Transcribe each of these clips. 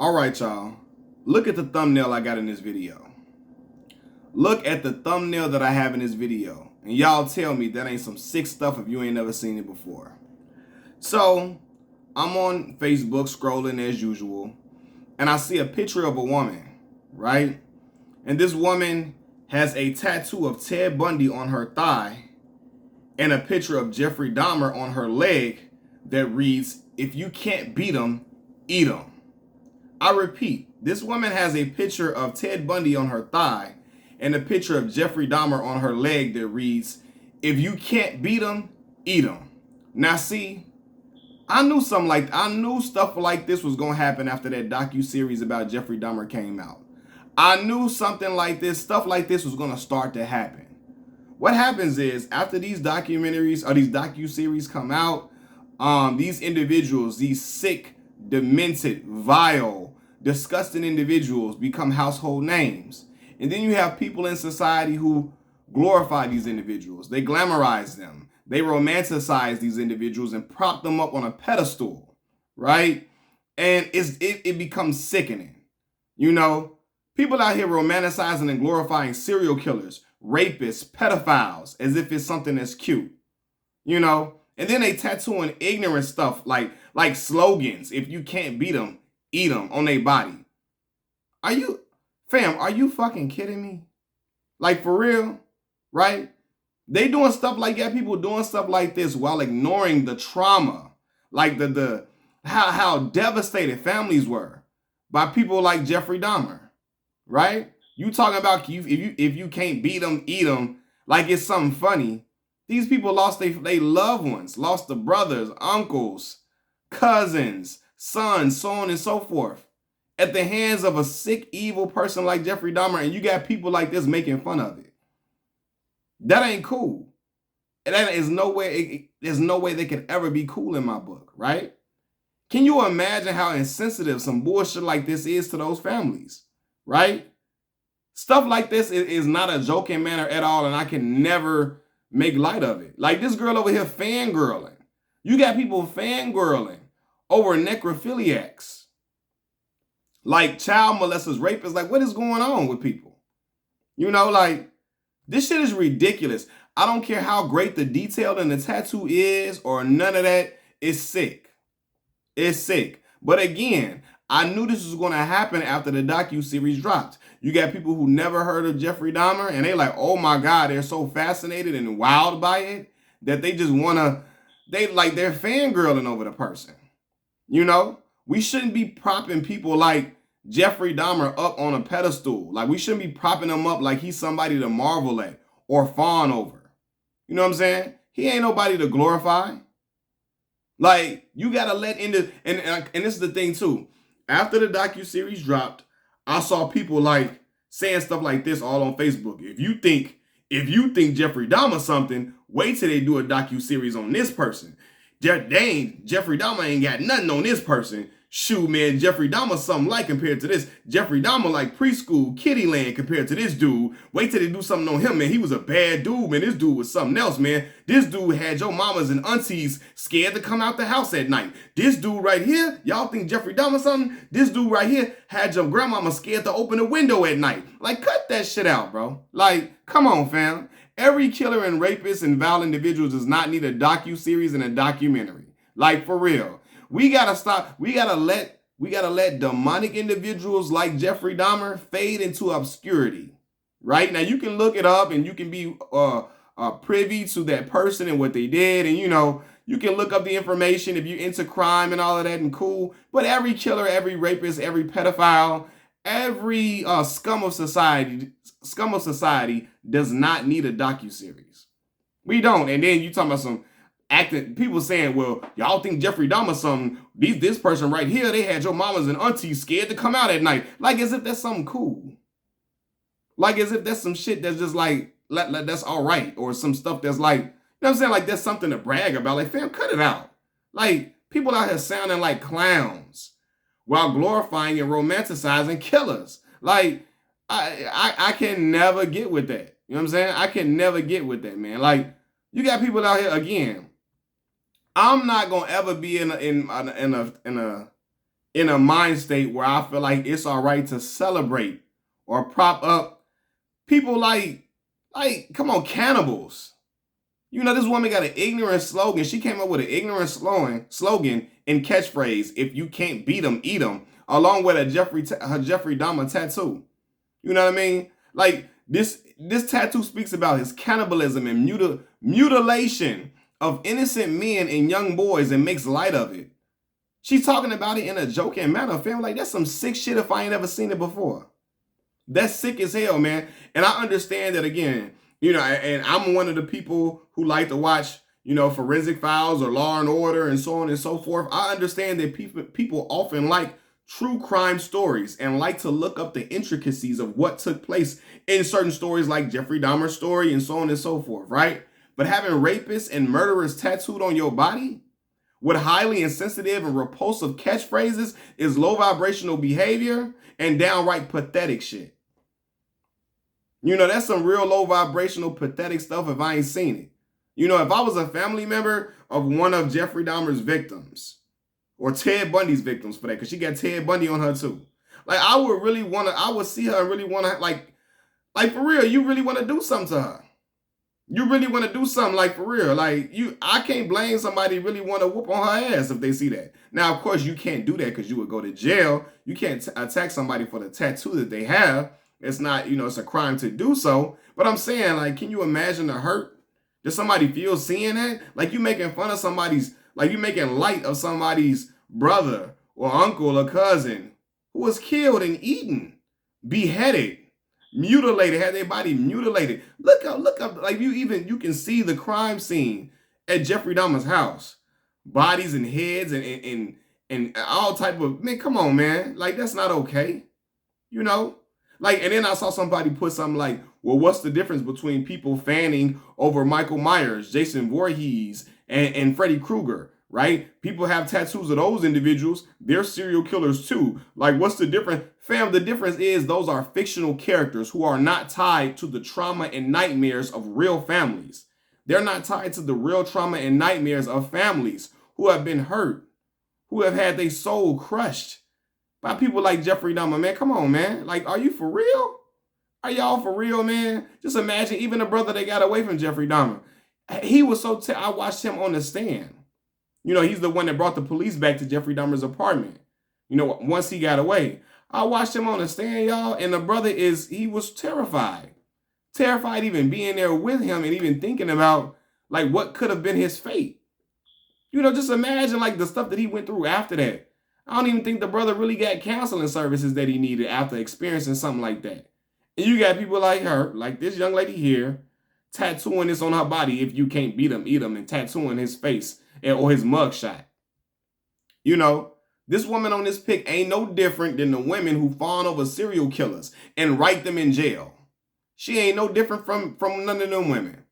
All right, y'all. Look at the thumbnail I got in this video. Look at the thumbnail that I have in this video. And y'all tell me that ain't some sick stuff if you ain't never seen it before. So, I'm on Facebook scrolling as usual. And I see a picture of a woman, right? And this woman has a tattoo of Ted Bundy on her thigh and a picture of Jeffrey Dahmer on her leg that reads, "If you can't beat 'em, eat 'em." I repeat, this woman has a picture of Ted Bundy on her thigh and a picture of Jeffrey Dahmer on her leg that reads, "If you can't beat 'em, eat 'em." Now see, I knew stuff like this was gonna happen after that docu-series about Jeffrey Dahmer came out. I knew stuff like this was gonna start to happen. What happens is after these documentaries or these docu-series come out, these individuals, these sick, demented, vile, disgusting individuals become household names. And then you have people in society who glorify these individuals. They glamorize them. They romanticize these individuals and prop them up on a pedestal, right? And it becomes sickening. You know, people out here romanticizing and glorifying serial killers, rapists, pedophiles, as if it's something that's cute. You know, and then they tattooing ignorant stuff like slogans. "If you can't beat them, eat them" on their body. Are you fucking kidding me? Like, for real, right? They doing stuff like that. People doing stuff like this while ignoring the trauma, like the how devastated families were by people like Jeffrey Dahmer, right? You talking about if you can't beat them, eat them, like it's something funny. These people lost their loved ones, lost the brothers, uncles, cousins, sons, so on and so forth, at the hands of a sick, evil person like Jeffrey Dahmer, and you got people like this making fun of it. That ain't cool. And there's no way they could ever be cool in my book, right? Can you imagine how insensitive some bullshit like this is to those families, right? Stuff like this is not a joking manner at all, and I can never make light of it. Like this girl over here fangirling. You got people fangirling over necrophiliacs, like child molesters, rapists. Like, what is going on with people? You know, like, this shit is ridiculous. I don't care how great the detail in the tattoo is or none of that. It's sick. It's sick. But again, I knew this was going to happen after the docu-series dropped. You got people who never heard of Jeffrey Dahmer, and they like, oh my God, they're so fascinated and wowed by it that they just want to, they're fangirling over the person. You know, we shouldn't be propping people like Jeffrey Dahmer up on a pedestal. Like, we shouldn't be propping him up like he's somebody to marvel at or fawn over. You know what I'm saying? He ain't nobody to glorify. Like, you gotta let into, and this is the thing too. After the docu-series dropped, I saw people like saying stuff like this all on Facebook. If you think Jeffrey Dahmer something, wait till they do a docu-series on this person. Jeffrey Dahmer ain't got nothing on this person. Shoot, man, Jeffrey Dahmer something like compared to this. Jeffrey Dahmer like preschool, kiddie land compared to this dude. Wait till they do something on him, man. He was a bad dude, man. This dude was something else, man. This dude had your mamas and aunties scared to come out the house at night. This dude right here, y'all think Jeffrey Dahmer something? This dude right here had your grandmama scared to open the window at night. Like, cut that shit out, bro. Like, come on, fam. Every killer and rapist and violent individual does not need a docu-series and a documentary. Like, for real. We gotta stop. We gotta let demonic individuals like Jeffrey Dahmer fade into obscurity. Right? Now you can look it up and you can be privy to that person and what they did, and you know, you can look up the information if you're into crime and all of that and cool. But every killer, every rapist, every pedophile, every scum of society does not need a docu-series. We don't. And then you talking about some acting, people saying, well, y'all think Jeffrey Dahmer something, this person right here, they had your mamas and aunties scared to come out at night. Like, as if that's something cool. Like, as if that's some shit that's just like that's all right. Or some stuff that's like, you know what I'm saying? Like, that's something to brag about. Like, fam, cut it out. Like, people out here sounding like clowns while glorifying and romanticizing killers. Like, I can never get with that. You know what I'm saying? I can never get with that, man. Like, you got people out here, again, I'm not gonna ever be in a in a mind state where I feel like it's all right to celebrate or prop up people like, come on, cannibals. You know, this woman got an ignorant slogan. She came up with an ignorant slogan and catchphrase: "If you can't beat them, eat them," along with her Jeffrey Dahmer tattoo. You know what I mean? Like this tattoo speaks about his cannibalism and mutilation of innocent men and young boys and makes light of it. She's talking about it in a joking manner, fam. Like, that's some sick shit if I ain't ever seen it before. That's sick as hell, man. And I understand that, again, you know, and I'm one of the people who like to watch, you know, Forensic Files or Law and Order and so on and so forth. I understand that people often like true crime stories and like to look up the intricacies of what took place in certain stories like Jeffrey Dahmer's story and so on and so forth, right? But having rapists and murderers tattooed on your body with highly insensitive and repulsive catchphrases is low vibrational behavior and downright pathetic shit. You know, that's some real low vibrational pathetic stuff if I ain't seen it. You know, if I was a family member of one of Jeffrey Dahmer's victims, or Ted Bundy's victims for that, because she got Ted Bundy on her too. Like, I would see her and really want to, like for real, you really want to do something to her. You really want to do something, like, for real. Like, I can't blame somebody really want to whoop on her ass if they see that. Now, of course, you can't do that because you would go to jail. You can't attack somebody for the tattoo that they have. It's not, you know, it's a crime to do so. But I'm saying, like, can you imagine the hurt? Does somebody feel seeing that? Like, you making fun of somebody's, like, you making light of somebody's brother or uncle or cousin who was killed and eaten, beheaded, mutilated, had their body mutilated. Look up, like, you can see the crime scene at Jeffrey Dahmer's house. Bodies and heads and all type of, man, come on, man. Like, that's not okay. You know? Like, and then I saw somebody put something like, well, what's the difference between people fanning over Michael Myers, Jason Voorhees, and Freddy Krueger, right? People have tattoos of those individuals. They're serial killers too. Like, what's the difference? Fam, the difference is those are fictional characters who are not tied to the trauma and nightmares of real families. They're not tied to the real trauma and nightmares of families who have been hurt, who have had their soul crushed by people like Jeffrey Dahmer. Man, come on, man. Like, are you for real? Are y'all for real, man? Just imagine, even the brother that got away from Jeffrey Dahmer. He was so, I watched him on the stand. You know, he's the one that brought the police back to Jeffrey Dahmer's apartment. You know, once he got away. I watched him on the stand, y'all, and the brother he was terrified. Terrified even being there with him and even thinking about, like, what could have been his fate. You know, just imagine, like, the stuff that he went through after that. I don't even think the brother really got counseling services that he needed after experiencing something like that. And you got people like her, like this young lady here, tattooing this on her body: "If you can't beat him, eat him," and tattooing his face or his mugshot. You know, this woman on this pic ain't no different than the women who fawn over serial killers and write them in jail. She ain't no different from none of them women,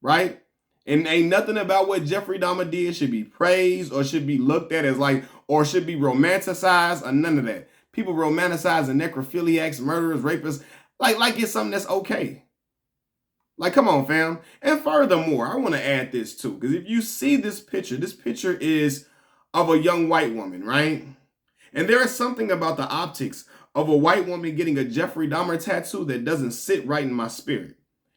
right? And ain't nothing about what Jeffrey Dahmer did should be praised or should be looked at as like, or should be romanticized, or none of that. People romanticizing necrophiliacs, murderers, rapists, like it's something that's okay. Like, come on, fam. And furthermore, I want to add this too, because if you see this picture is of a young white woman, right? And there is something about the optics of a white woman getting a Jeffrey Dahmer tattoo that doesn't sit right in my spirit.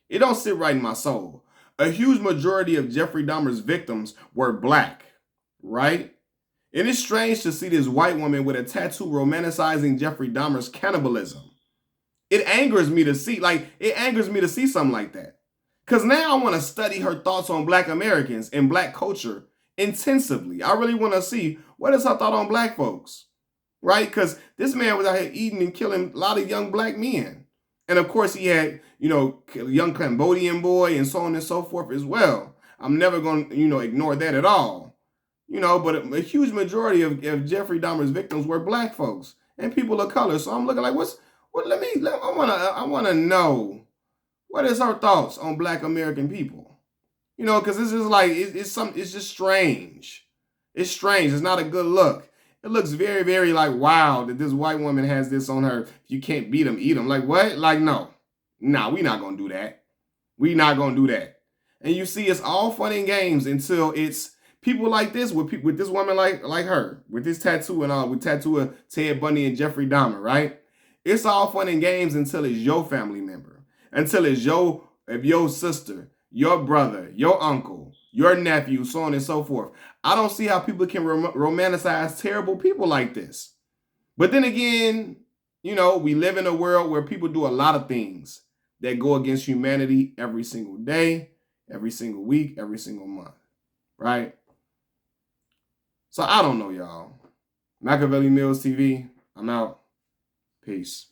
It don't sit right in my soul. A huge majority of Jeffrey Dahmer's victims were black, right? And it's strange to see this white woman with a tattoo romanticizing Jeffrey Dahmer's cannibalism. It angers me to see something like that. Because now I want to study her thoughts on black Americans and black culture intensively. I really want to see, what is her thought on black folks, right? Because this man was out here eating and killing a lot of young black men. And of course he had, you know, a young Cambodian boy and so on and so forth as well. I'm never going to, you know, ignore that at all. You know, but a huge majority of Jeffrey Dahmer's victims were black folks and people of color. So I'm looking like, I want to know, what is her thoughts on black American people? You know, because this is like, it's just strange. It's strange. It's not a good look. It looks very, very like, wow, that this white woman has this on her. If you can't beat them, eat them. Like, what? Like, no. Nah, we not going to do that. We not going to do that. And you see, it's all fun and games until it's People like this, with this woman like her, with this tattoo and all, with tattoo of Ted Bundy and Jeffrey Dahmer, right? It's all fun and games until it's your family member, until it's your sister, your brother, your uncle, your nephew, so on and so forth. I don't see how people can romanticize terrible people like this. But then again, you know, we live in a world where people do a lot of things that go against humanity every single day, every single week, every single month, right? So I don't know, y'all. Machiavelli Mills TV, I'm out. Peace.